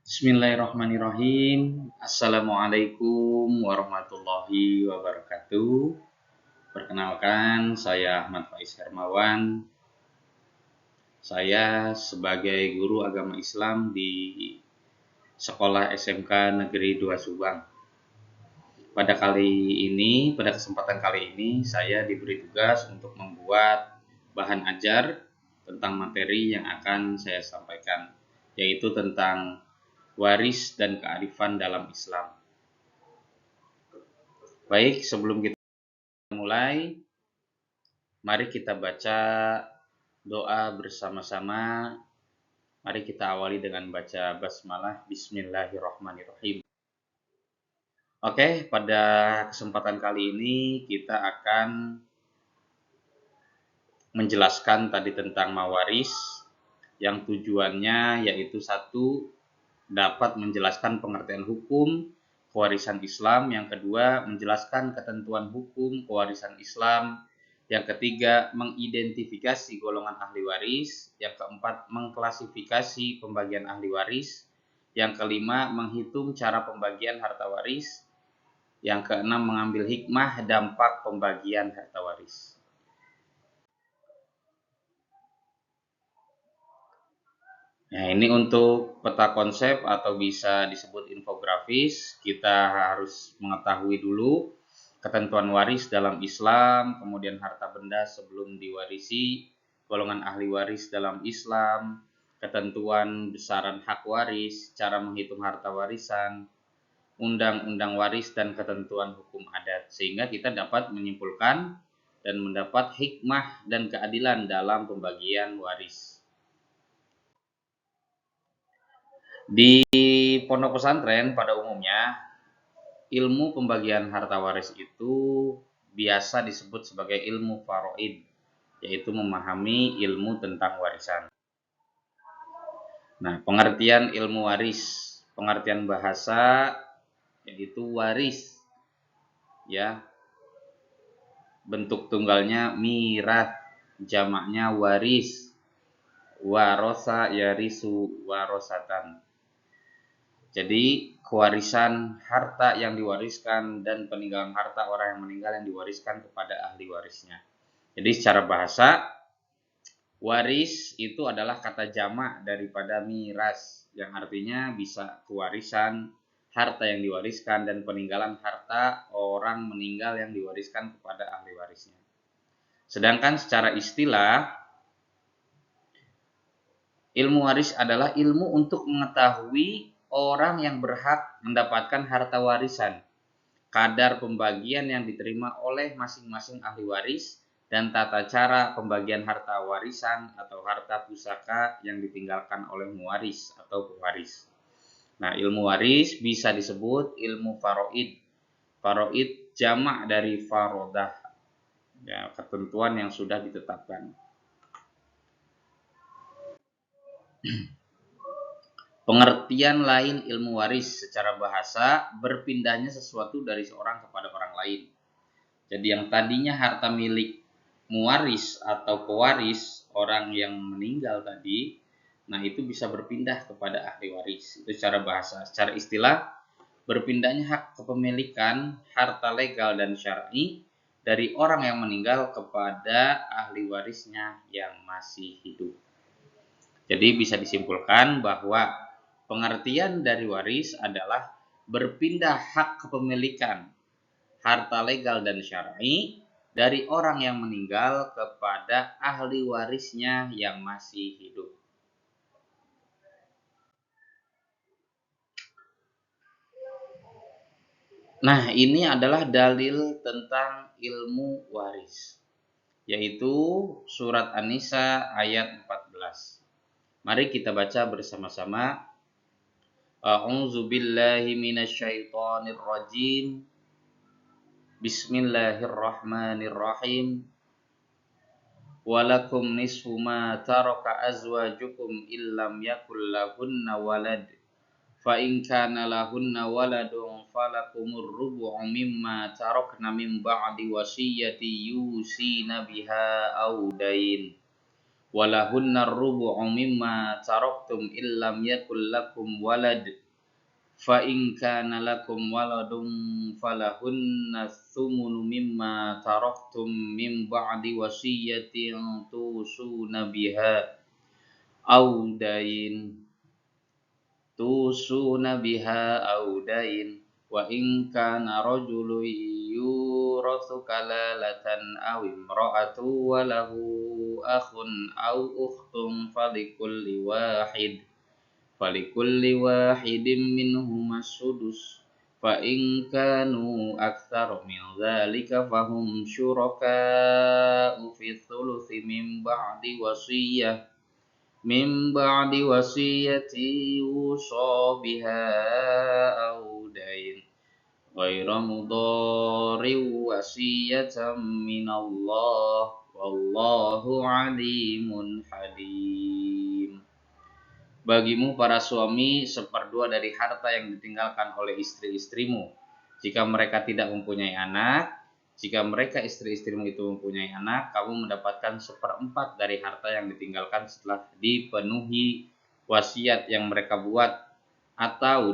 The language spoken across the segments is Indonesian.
Bismillahirrahmanirrahim. Assalamualaikum warahmatullahi wabarakatuh. Perkenalkan, saya Ahmad Faiz Hermawan. Saya sebagai guru agama Islam di Sekolah SMK Negeri 2 Subang. Pada kesempatan kali ini, saya diberi tugas untuk membuat bahan ajar tentang materi yang akan saya sampaikan, yaitu tentang waris dan kearifan dalam Islam. Baik, sebelum kita mulai, mari kita baca doa bersama-sama. Mari kita awali dengan baca basmalah. Bismillahirrahmanirrahim. Oke, pada kesempatan kali ini kita akan menjelaskan tadi tentang mawaris, yang tujuannya yaitu satu, dapat menjelaskan pengertian hukum kewarisan Islam. Yang kedua, menjelaskan ketentuan hukum kewarisan Islam. Yang ketiga, mengidentifikasi golongan ahli waris. Yang keempat, mengklasifikasi pembagian ahli waris. Yang kelima, menghitung cara pembagian harta waris. Yang keenam, mengambil hikmah dampak pembagian harta waris. Nah, ini untuk peta konsep atau bisa disebut infografis. Kita harus mengetahui dulu ketentuan waris dalam Islam, kemudian harta benda sebelum diwarisi, golongan ahli waris dalam Islam, ketentuan besaran hak waris, cara menghitung harta warisan, undang-undang waris, dan ketentuan hukum adat. Sehingga kita dapat menyimpulkan dan mendapat hikmah dan keadilan dalam pembagian waris. Di pondok pesantren pada umumnya, ilmu pembagian harta waris itu biasa disebut sebagai ilmu faraid, yaitu memahami ilmu tentang warisan. Nah, pengertian ilmu waris, pengertian bahasa yaitu waris, ya. Bentuk tunggalnya mirath, jamaknya waris. Warosa yarisu warosatan. Jadi kewarisan harta yang diwariskan dan peninggalan harta orang yang meninggal yang diwariskan kepada ahli warisnya. Jadi secara bahasa, waris itu adalah kata jamak daripada miras, yang artinya bisa kewarisan, harta yang diwariskan, dan peninggalan harta orang meninggal yang diwariskan kepada ahli warisnya. Sedangkan secara istilah, ilmu waris adalah ilmu untuk mengetahui orang yang berhak mendapatkan harta warisan, kadar pembagian yang diterima oleh masing-masing ahli waris, dan tata cara pembagian harta warisan atau harta pusaka yang ditinggalkan oleh muwaris atau pewaris. Nah, ilmu waris bisa disebut ilmu faraid. Faraid jamak dari farodah, ya, ketentuan yang sudah ditetapkan. Pengertian lain ilmu waris secara bahasa, berpindahnya sesuatu dari seorang kepada orang lain. Jadi yang tadinya harta milik muwaris atau pewaris, orang yang meninggal tadi, nah itu bisa berpindah kepada ahli waris. Itu secara bahasa. Secara istilah, berpindahnya hak kepemilikan harta legal dan syar'i dari orang yang meninggal kepada ahli warisnya yang masih hidup. Jadi bisa disimpulkan bahwa pengertian dari waris adalah berpindah hak kepemilikan harta legal dan syar'i dari orang yang meninggal kepada ahli warisnya yang masih hidup. Nah, ini adalah dalil tentang ilmu waris, yaitu surat An-Nisa ayat 14. Mari kita baca bersama-sama. A'udzu billahi minasyaitonir rajim. Bismillahirrahmanirrahim. Walakum nisfu ma taraka azwajukum illam yakul lahunna walad. Fa in kana lahunna waladun falakumur rubu'u mimma tarakna min ba'di wasiyati yusina biha aw dain. walahunna rubu'u mimma taraktum illam yakul lakum walad fa in kana lakum waladun falahunna thumunu mimma taraktum min ba'di wasiyatin tusuna biha aw dain audain wa in kana rajulun yurathu kalalatan aw imra'atu wa lahu akhun aw ukhtun falikulli wahidin minhum as-sudus fa in kanu aktsara min dzalika fahum syuraka'u fi thuluthi min ba'di wasiyati yusa biha aw dain ghairu mudari wasiyatan minallah wallahu alimun halim. Bagimu para suami seperdua dari harta yang ditinggalkan oleh istri-istrimu jika mereka tidak mempunyai anak. Jika mereka istri-istrimu itu mempunyai anak, kamu mendapatkan seperempat dari harta yang ditinggalkan setelah dipenuhi wasiat yang mereka buat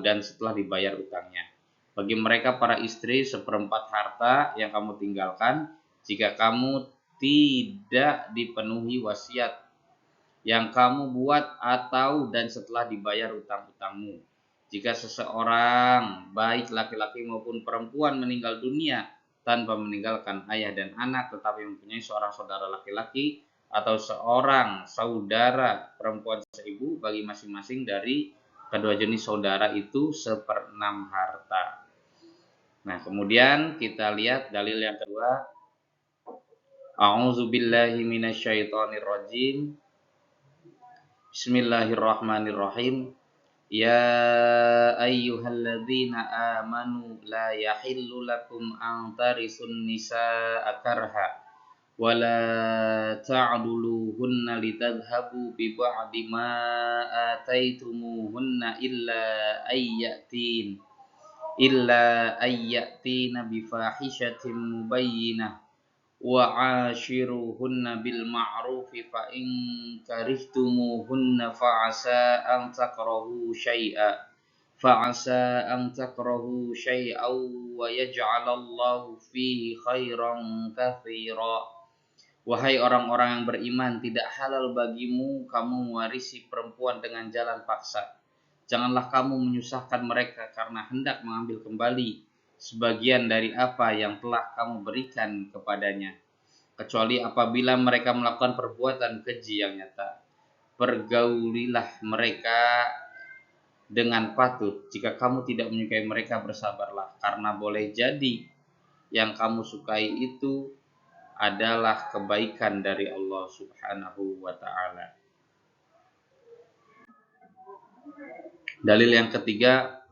dan setelah dibayar utangnya. Bagi mereka para istri, seperempat harta yang kamu tinggalkan jika kamu tidak dipenuhi wasiat yang kamu buat dan setelah dibayar utang-utangmu. Jika seseorang, baik laki-laki maupun perempuan, meninggal dunia tanpa meninggalkan ayah dan anak, tetapi mempunyai seorang saudara laki-laki atau seorang saudara perempuan seibu, bagi masing-masing dari kedua jenis saudara itu 1/6 harta. Nah, kemudian kita lihat dalil yang kedua. A'udzubillahi minasyaitonirrajim. Bismillahirrahmanirrahim. Ya ayyuhalladzina amanu la yahillu lakum an tarisun nisaa karha wa la ta'duluhunna litadhhabu bi ba'di ma ataitumuhunna illa ayyatina bi fahishatin mubayyinah wa 'ashiruhunna bil ma'rufi fa in karihtumuhunna fa'asa an takrahu syai'an wa yaj'alallahu fihi khairan katsira. Wahai orang-orang yang beriman, tidak halal bagimu kamu mewarisi perempuan dengan jalan paksa. Janganlah kamu menyusahkan mereka karena hendak mengambil kembali sebagian dari apa yang telah kamu berikan kepadanya, kecuali apabila mereka melakukan perbuatan keji yang nyata. Pergaulilah mereka dengan patut. Jika kamu tidak menyukai mereka, bersabarlah, karena boleh jadi yang kamu sukai itu adalah kebaikan dari Allah Subhanahu wa ta'ala. Dalil yang ketiga,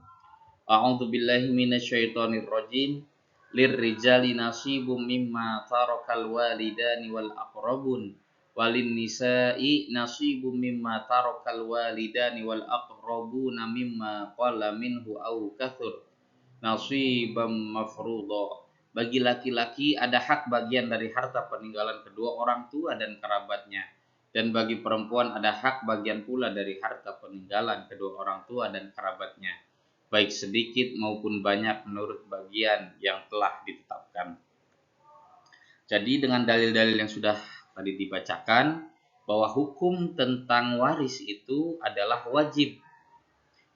a'udzubillahi minasyaitonirrajim. Lirrijali nasibum mimma tarakal walidani wal aqrabun walin nisa'i nasibum mimma tarakal walidani wal aqrabuna mimma qala minhu aw kathur nasibam mafruḍa. Bagi laki-laki ada hak bagian dari harta peninggalan kedua orang tua dan kerabatnya, dan bagi perempuan ada hak bagian pula dari harta peninggalan kedua orang tua dan kerabatnya, baik sedikit maupun banyak menurut bagian yang telah ditetapkan. Jadi dengan dalil-dalil yang sudah tadi dibacakan, bahwa hukum tentang waris itu adalah wajib.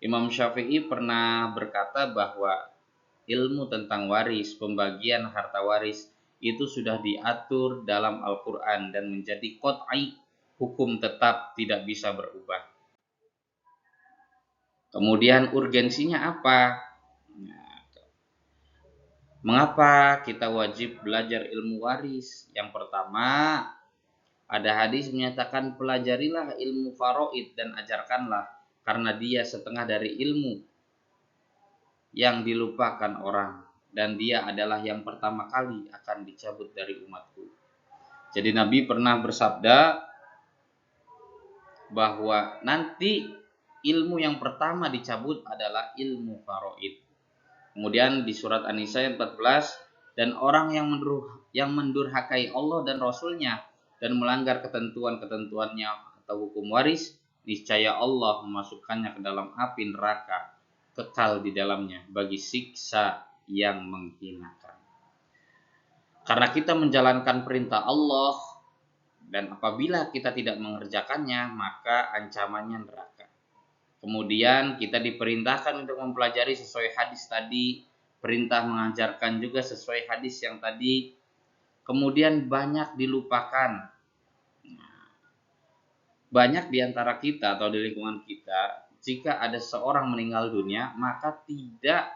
Imam Syafi'i pernah berkata bahwa ilmu tentang waris, pembagian harta waris, itu sudah diatur dalam Al-Quran dan menjadi qat'i, hukum tetap, tidak bisa berubah. Kemudian urgensinya apa? Mengapa kita wajib belajar ilmu waris? Yang pertama, ada hadis menyatakan pelajarilah ilmu faraid dan ajarkanlah, karena dia setengah dari ilmu yang dilupakan orang, dan dia adalah yang pertama kali akan dicabut dari umatku. Jadi Nabi pernah bersabda bahwa nanti ilmu yang pertama dicabut adalah ilmu faraid. Kemudian di surat An-Nisa 14, dan orang yang mendurhakai Allah dan Rasulnya dan melanggar ketentuan-ketentuannya atau hukum waris, niscaya Allah memasukkannya ke dalam api neraka, kekal di dalamnya bagi siksa yang menghinakan. Karena kita menjalankan perintah Allah, dan apabila kita tidak mengerjakannya, maka ancamannya neraka. Kemudian kita diperintahkan untuk mempelajari sesuai hadis tadi, perintah mengajarkan juga sesuai hadis yang tadi. Kemudian banyak dilupakan. Banyak di antara kita atau di lingkungan kita, jika ada seorang meninggal dunia, maka tidak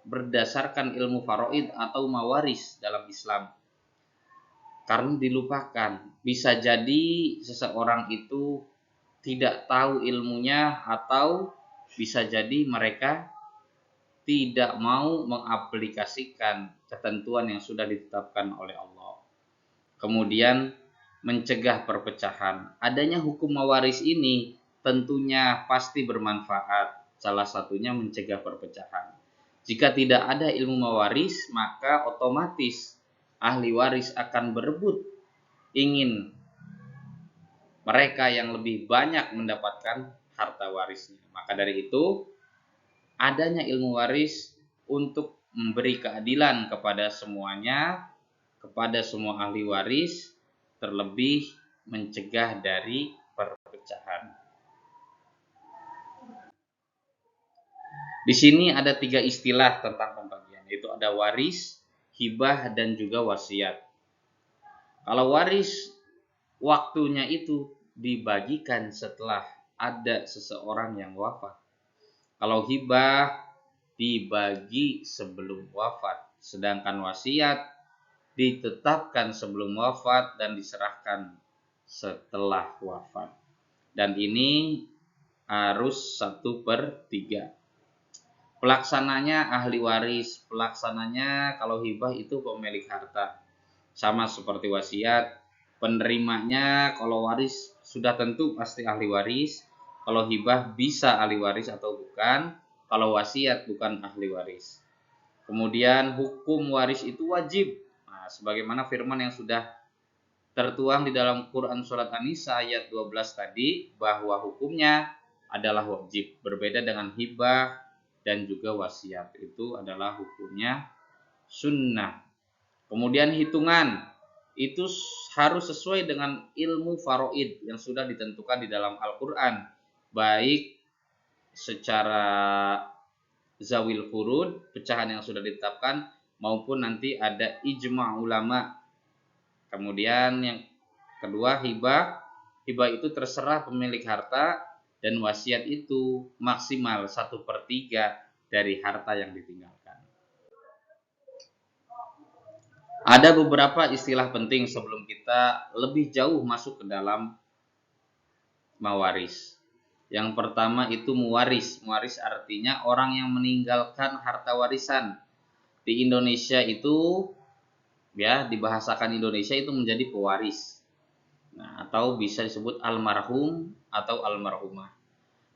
berdasarkan ilmu faraid atau mawaris dalam Islam, karena dilupakan. Bisa jadi seseorang itu tidak tahu ilmunya, atau bisa jadi mereka tidak mau mengaplikasikan ketentuan yang sudah ditetapkan oleh Allah. Kemudian mencegah perpecahan. Adanya hukum mawaris ini tentunya pasti bermanfaat. Salah satunya mencegah perpecahan. Jika tidak ada ilmu mawaris, maka otomatis ahli waris akan berebut ingin mereka yang lebih banyak mendapatkan harta warisnya. Maka dari itu, adanya ilmu waris untuk memberi keadilan kepada semuanya, kepada semua ahli waris, terlebih mencegah dari perpecahan. Di sini ada 3 istilah tentang pembagian, yaitu ada waris, hibah, dan juga wasiat. Kalau waris, waktunya itu dibagikan setelah ada seseorang yang wafat. Kalau hibah, dibagi sebelum wafat. Sedangkan wasiat ditetapkan sebelum wafat dan diserahkan setelah wafat. Dan ini harus 1/3. Pelaksananya ahli waris. Pelaksananya kalau hibah itu pemilik harta. Sama seperti wasiat. Penerimanya kalau waris sudah tentu pasti ahli waris. Kalau hibah bisa ahli waris atau bukan. Kalau wasiat bukan ahli waris. Kemudian hukum waris itu wajib. Nah, sebagaimana firman yang sudah tertuang di dalam Quran surat An-Nisa ayat 12 tadi, bahwa hukumnya adalah wajib. Berbeda dengan hibah dan juga wasiat, itu adalah hukumnya sunnah. Kemudian hitungan itu harus sesuai dengan ilmu faraid yang sudah ditentukan di dalam Al-Quran, baik secara zawil furud, pecahan yang sudah ditetapkan, maupun nanti ada ijma' ulama. Kemudian yang kedua hibah. Hibah itu terserah pemilik harta, dan wasiat itu maksimal 1/3 dari harta yang ditinggalkan. Ada beberapa istilah penting sebelum kita lebih jauh masuk ke dalam mawaris. Yang pertama itu muwaris. Muwaris artinya orang yang meninggalkan harta warisan. Di Indonesia itu, ya, dibahasakan Indonesia itu menjadi pewaris. Nah, atau bisa disebut almarhum atau almarhumah.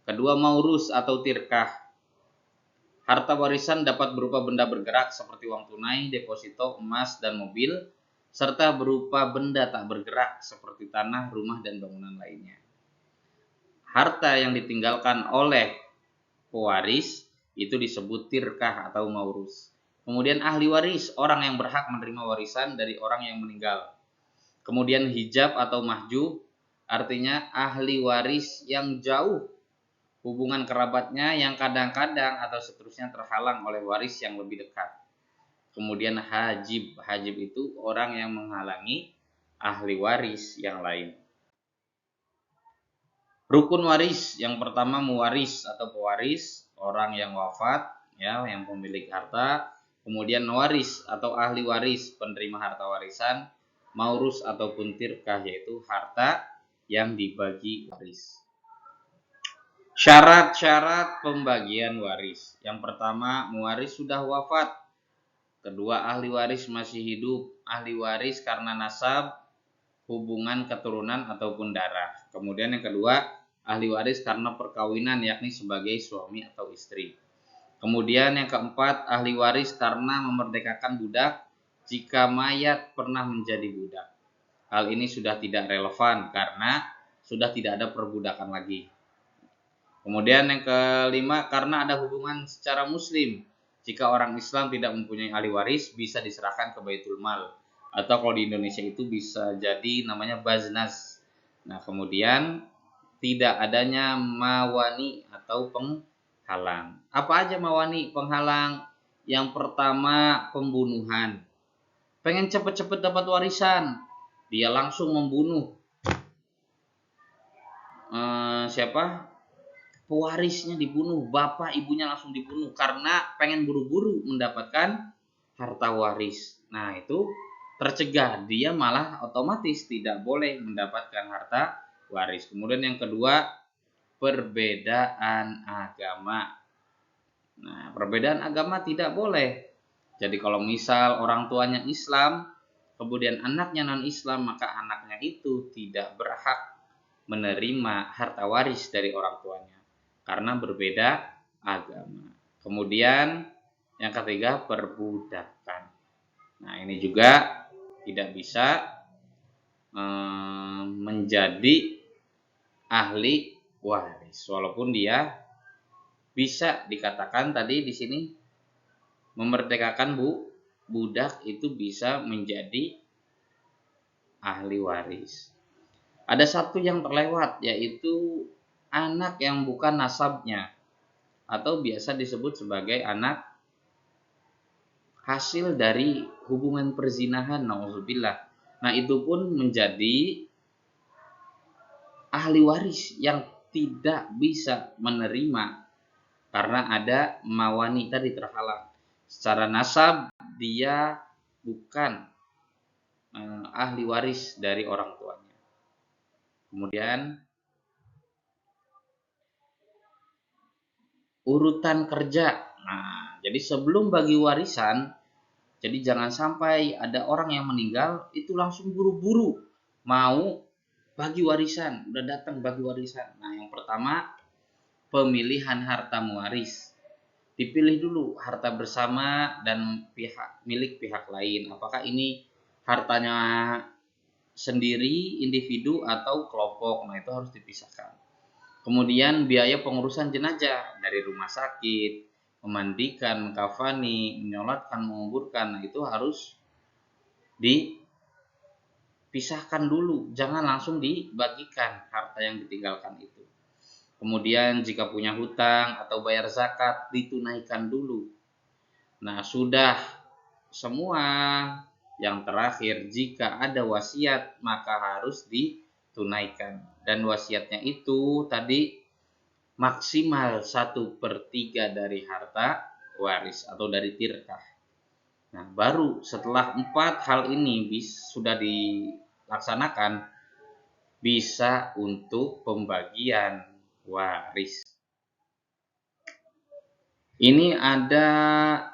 Kedua, maurus atau tirkah. Harta warisan dapat berupa benda bergerak seperti uang tunai, deposito, emas, dan mobil, serta berupa benda tak bergerak seperti tanah, rumah, dan bangunan lainnya. Harta yang ditinggalkan oleh pewaris itu disebut tirkah atau maurus. Kemudian ahli waris, orang yang berhak menerima warisan dari orang yang meninggal. Kemudian hijab atau mahjub, artinya ahli waris yang jauh hubungan kerabatnya, yang kadang-kadang atau seterusnya terhalang oleh waris yang lebih dekat. Kemudian hajib. Hajib itu orang yang menghalangi ahli waris yang lain. Rukun waris, yang pertama muwaris atau pewaris, orang yang wafat, ya, yang pemilik harta. Kemudian waris atau ahli waris, penerima harta warisan. Maurus ataupun tirkah, yaitu harta yang dibagi waris. Syarat-syarat pembagian waris. Yang pertama, muwaris sudah wafat. Kedua, ahli waris masih hidup. Ahli waris karena nasab, hubungan keturunan ataupun darah. Kemudian yang kedua, ahli waris karena perkawinan, yakni sebagai suami atau istri. Kemudian yang keempat, ahli waris karena memerdekakan budak jika mayat pernah menjadi budak. hal ini sudah tidak relevan karena sudah tidak ada perbudakan lagi. Kemudian yang kelima, karena ada hubungan secara muslim. Jika orang Islam tidak mempunyai ahli waris, bisa diserahkan ke Baitul Mal. Atau kalau di Indonesia itu bisa jadi namanya baznas. Nah, kemudian tidak adanya mawani atau penghalang. Apa aja mawani penghalang? Yang pertama, pembunuhan. Pengen cepet-cepet dapat warisan, dia langsung membunuh siapa? Pewarisnya dibunuh, bapak ibunya langsung dibunuh karena pengen buru-buru mendapatkan harta waris. Nah, itu tercegah, dia malah otomatis tidak boleh mendapatkan harta waris. Kemudian yang kedua, perbedaan agama. Nah, perbedaan agama tidak boleh. Jadi kalau misal orang tuanya Islam, kemudian anaknya non-Islam, maka anaknya itu tidak berhak menerima harta waris dari orang tuanya karena berbeda agama. Kemudian yang ketiga, perbudakan. Nah, ini juga tidak bisa menjadi ahli waris walaupun dia bisa dikatakan tadi di sini memerdekakan budak itu bisa menjadi ahli waris. Ada satu yang terlewat, yaitu anak yang bukan nasabnya atau biasa disebut sebagai anak hasil dari hubungan perzinahan, nauzubillah. Nah, itu pun menjadi ahli waris yang tidak bisa menerima karena ada mawani tadi terhalang. Secara nasab dia bukan ahli waris dari orang tuanya. Kemudian urutan kerja. Nah, jadi sebelum bagi warisan, jadi jangan sampai ada orang yang meninggal itu langsung buru-buru mau bagi warisan, udah datang bagi warisan. Nah, yang pertama, pemilihan harta mewaris. Dipilih dulu harta bersama dan milik pihak lain. Apakah ini hartanya sendiri, individu atau kelompok? Nah, itu harus dipisahkan. Kemudian biaya pengurusan jenazah dari rumah sakit, memandikan, kafani, menyolatkan, menguburkan, nah itu harus dipisahkan dulu, jangan langsung dibagikan harta yang ditinggalkan itu. Kemudian jika punya hutang atau bayar zakat, ditunaikan dulu. Nah, sudah semua. Yang terakhir, jika ada wasiat maka harus ditunaikan. Dan wasiatnya itu tadi maksimal 1/3 dari harta waris atau dari tirkah. Nah, baru setelah 4 hal ini sudah dilaksanakan, bisa untuk pembagian waris. Ini ada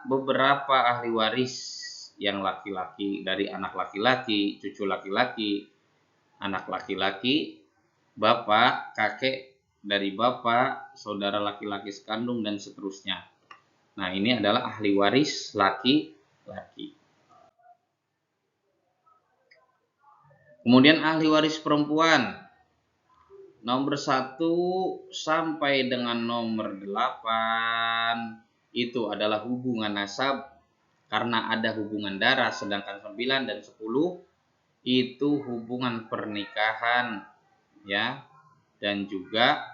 beberapa ahli waris yang laki-laki, dari anak laki-laki, cucu laki-laki, anak laki-laki, bapak, kakek dari bapak, saudara laki-laki sekandung, dan seterusnya. Nah, ini adalah ahli waris laki-laki. Kemudian ahli waris perempuan. Nomor 1 sampai dengan nomor 8 itu adalah hubungan nasab karena ada hubungan darah, sedangkan 9 dan 10 itu hubungan pernikahan, ya. Dan juga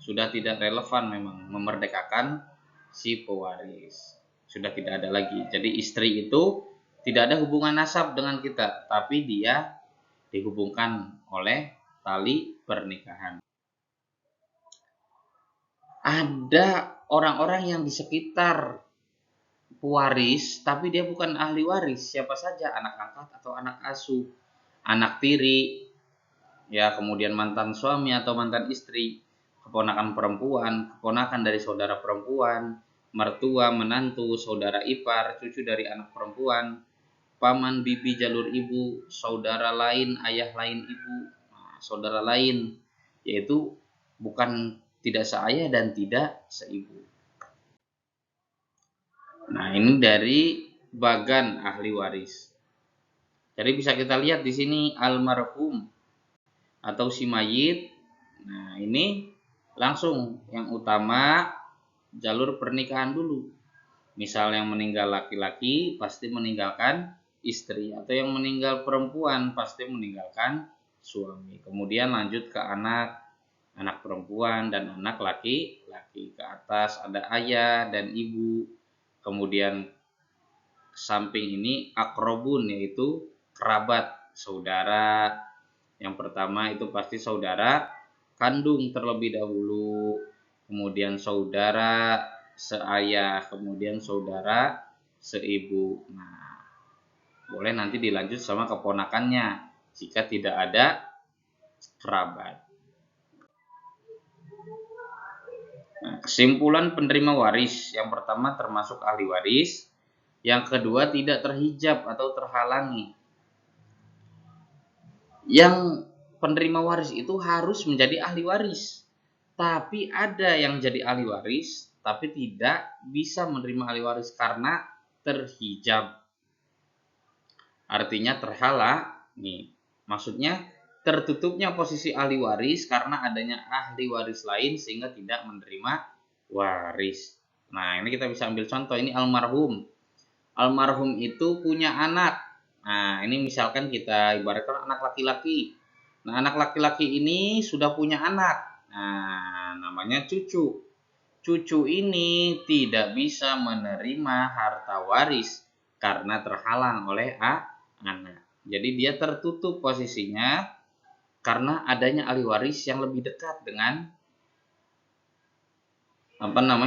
sudah tidak relevan memang memerdekakan si pewaris. Sudah tidak ada lagi. Jadi istri itu tidak ada hubungan nasab dengan kita, tapi dia dihubungkan oleh tali pernikahan. Ada orang-orang yang di sekitar pewaris, tapi dia bukan ahli waris. Siapa saja, anak angkat atau anak asuh, anak tiri, ya, kemudian mantan suami atau mantan istri, keponakan perempuan, keponakan dari saudara perempuan, mertua, menantu, saudara ipar, cucu dari anak perempuan, paman, bibi, jalur ibu, saudara lain, ayah lain ibu, saudara lain, yaitu bukan tidak seayah dan tidak seibu. Nah, ini dari bagan ahli waris. Jadi bisa kita lihat di sini almarhum atau si mayit. Nah, ini langsung yang utama jalur pernikahan dulu. Misal yang meninggal laki-laki pasti meninggalkan istri, atau yang meninggal perempuan pasti meninggalkan suami. Kemudian lanjut ke anak, anak perempuan dan anak laki-laki. Ke atas ada ayah dan ibu. Kemudian samping ini akrobun, yaitu kerabat, saudara. Yang pertama itu pasti saudara kandung terlebih dahulu, kemudian saudara seayah, kemudian saudara seibu. Nah, boleh nanti dilanjut sama keponakannya jika tidak ada kerabat. Nah, kesimpulan penerima waris, yang pertama termasuk ahli waris, yang kedua tidak terhijab atau terhalangi. Yang penerima waris itu harus menjadi ahli waris, tapi ada yang jadi ahli waris tapi tidak bisa menerima ahli waris karena terhijab. Artinya terhalang nih. Maksudnya tertutupnya posisi ahli waris karena adanya ahli waris lain sehingga tidak menerima waris. Nah, ini kita bisa ambil contoh, ini almarhum. Almarhum itu punya anak. Nah, ini misalkan kita ibaratkan anak laki-laki. Nah, anak laki-laki ini sudah punya anak. Nah, namanya cucu. Cucu ini tidak bisa menerima harta waris karena terhalang oleh anak. Jadi dia tertutup posisinya karena adanya ahli waris yang lebih dekat dengan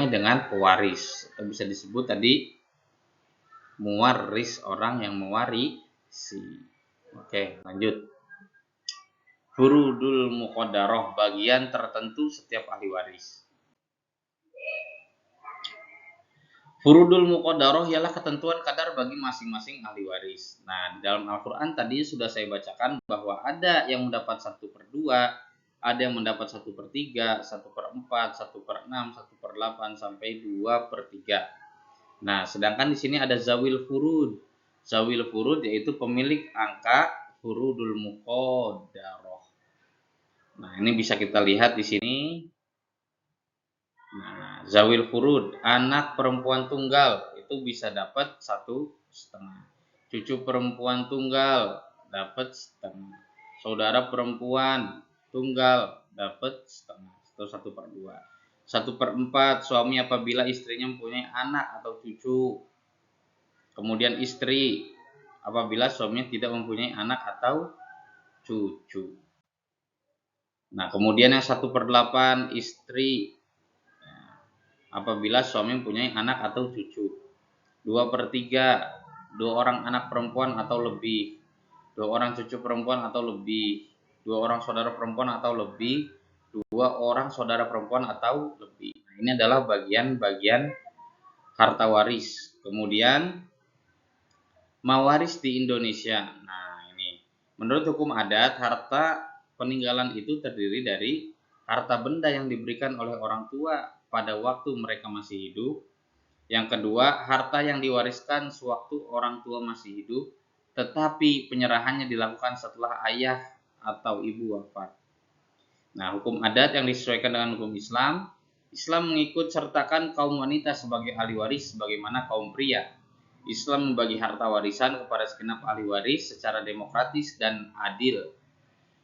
dengan pewaris. Atau bisa disebut tadi muwaris, orang yang mewarisi. Oke, lanjut. Furudul muqaddarah, bagian tertentu setiap ahli waris. Furudul muqaddarah ialah ketentuan kadar bagi masing-masing ahli waris. Nah, di dalam Al-Quran tadi sudah saya bacakan bahwa ada yang mendapat 1/2, ada yang mendapat 1/3, 1/4, 1/6, 1/8 sampai 2/3. Nah, sedangkan di sini ada zawil furud. Zawil furud yaitu pemilik angka furudul muqaddarah. Nah, ini bisa kita lihat di sini. Nah, zawil furud, anak perempuan tunggal itu bisa dapat 1,5. Cucu perempuan tunggal dapat 1/2. Saudara perempuan tunggal dapat 1/2 atau 1/2. 1/4 suami apabila istrinya mempunyai anak atau cucu. Kemudian istri apabila suaminya tidak mempunyai anak atau cucu. Nah, kemudian yang 1/8 istri apabila suami mempunyai anak atau cucu. 2/3 2 orang anak perempuan atau lebih, 2 orang cucu perempuan atau lebih, 2 orang saudara perempuan atau lebih, 2 orang saudara perempuan atau lebih. Nah, ini adalah bagian-bagian harta waris. Kemudian mawaris di Indonesia. Nah, ini menurut hukum adat, harta peninggalan itu terdiri dari harta benda yang diberikan oleh orang tua pada waktu mereka masih hidup. Yang kedua, harta yang diwariskan sewaktu orang tua masih hidup, tetapi penyerahannya dilakukan setelah ayah atau ibu wafat. Nah, hukum adat yang disesuaikan dengan hukum Islam, Islam mengikut sertakan kaum wanita sebagai ahli waris sebagaimana kaum pria. Islam membagi harta warisan kepada segenap ahli waris secara demokratis dan adil.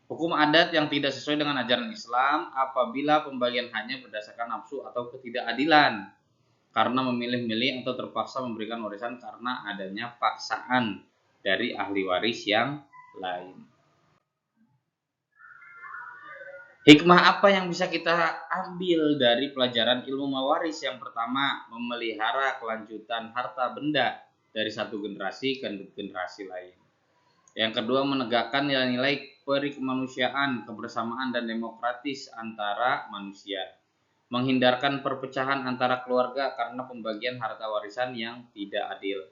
Hukum adat yang tidak sesuai dengan ajaran Islam apabila pembagian hanya berdasarkan nafsu atau ketidakadilan, karena memilih-milih atau terpaksa memberikan warisan karena adanya paksaan dari ahli waris yang lain. Hikmah apa yang bisa kita ambil dari pelajaran ilmu mawaris? Yang pertama, memelihara kelanjutan harta benda dari satu generasi ke generasi lain. Yang kedua, menegakkan nilai-nilai perikemanusiaan, kebersamaan, dan demokratis antara manusia. Menghindarkan perpecahan antara keluarga karena pembagian harta warisan yang tidak adil.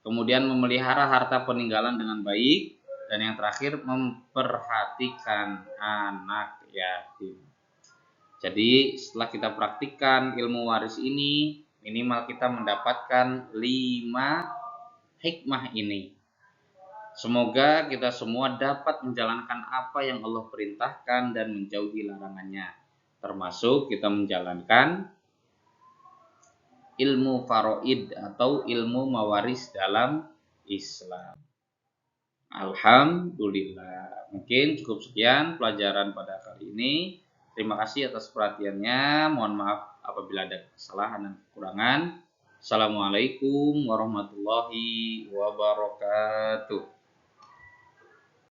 Kemudian memelihara harta peninggalan dengan baik. Dan yang terakhir, memperhatikan anak yatim. Jadi setelah kita praktikkan ilmu waris ini, minimal kita mendapatkan 5 hikmah ini. Semoga kita semua dapat menjalankan apa yang Allah perintahkan dan menjauhi larangannya. Termasuk kita menjalankan ilmu faraid atau ilmu mawaris dalam Islam. Alhamdulillah. Mungkin cukup sekian pelajaran pada kali ini. Terima kasih atas perhatiannya. Mohon maaf apabila ada kesalahan dan kekurangan. Assalamualaikum warahmatullahi wabarakatuh.